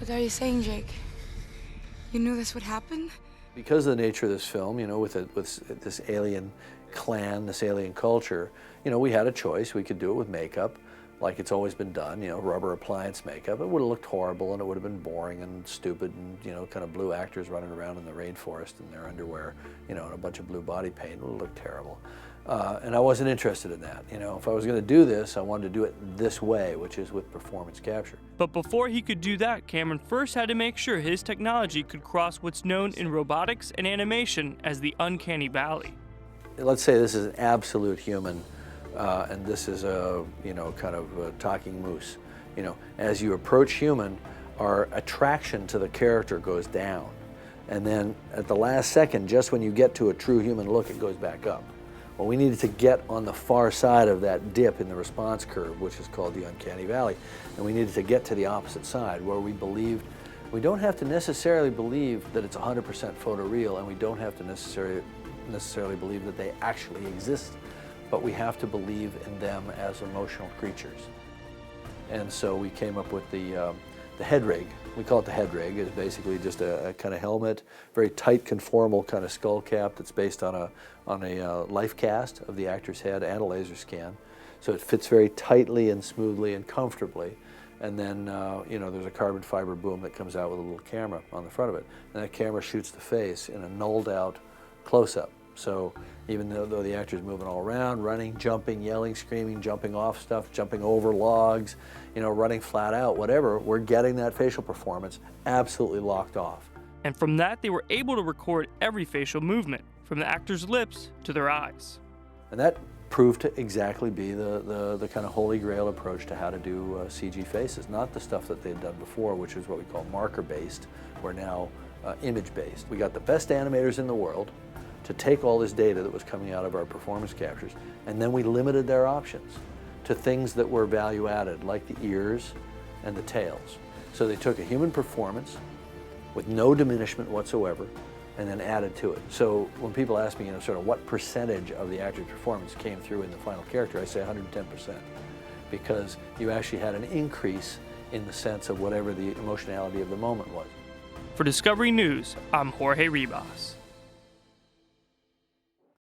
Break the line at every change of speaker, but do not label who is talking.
What are you saying, Jake? You knew this would happen?
Because of the nature of this film, you know, with this alien clan, this alien culture, you know, we had a choice. We could do it with makeup, like it's always been done, you know, rubber appliance makeup. It would have looked horrible and it would have been boring and stupid and, you know, kind of blue actors running around in the rainforest in their underwear, you know, and a bunch of blue body paint. It would have looked terrible. And I wasn't interested in that. You know, if I was going to do this, I wanted to do it this way, which is with performance capture.
But before he could do that, Cameron first had to make sure his technology could cross what's known in robotics and animation as the uncanny valley.
Let's say this is an absolute human, and this is a, you know, kind of a talking moose. You know, as you approach human, our attraction to the character goes down. And then at the last second, just when you get to a true human look, it goes back up. Well, we needed to get on the far side of that dip in the response curve, which is called the uncanny valley. And we needed to get to the opposite side where we believed, we don't have to necessarily believe that it's 100% photoreal, and we don't have to necessarily believe that they actually exist, but we have to believe in them as emotional creatures. And so we came up with the head rig. We call it the head rig. It's basically just a kind of helmet, very tight conformal kind of skull cap that's based on a life cast of the actor's head and a laser scan. So it fits very tightly and smoothly and comfortably. And then, you know, there's a carbon fiber boom that comes out with a little camera on the front of it. And that camera shoots the face in a nulled out close-up. So even though the actor's moving all around, running, jumping, yelling, screaming, jumping off stuff, jumping over logs, you know, running flat out, whatever, we're getting that facial performance absolutely locked off.
And from that, they were able to record every facial movement, from the actor's lips to their eyes.
And that proved to exactly be the kind of holy grail approach to how to do CG faces, not the stuff that they'd done before, which is what we call marker-based. We're now image-based. We got the best animators in the world to take all this data that was coming out of our performance captures, and then we limited their options to things that were value added, like the ears and the tails. So they took a human performance with no diminishment whatsoever and then added to it. So when people ask me, you know, sort of what percentage of the actor's performance came through in the final character, I say 110%, because you actually had an increase in the sense of whatever the emotionality of the moment was.
For Discovery News, I'm Jorge Ribas.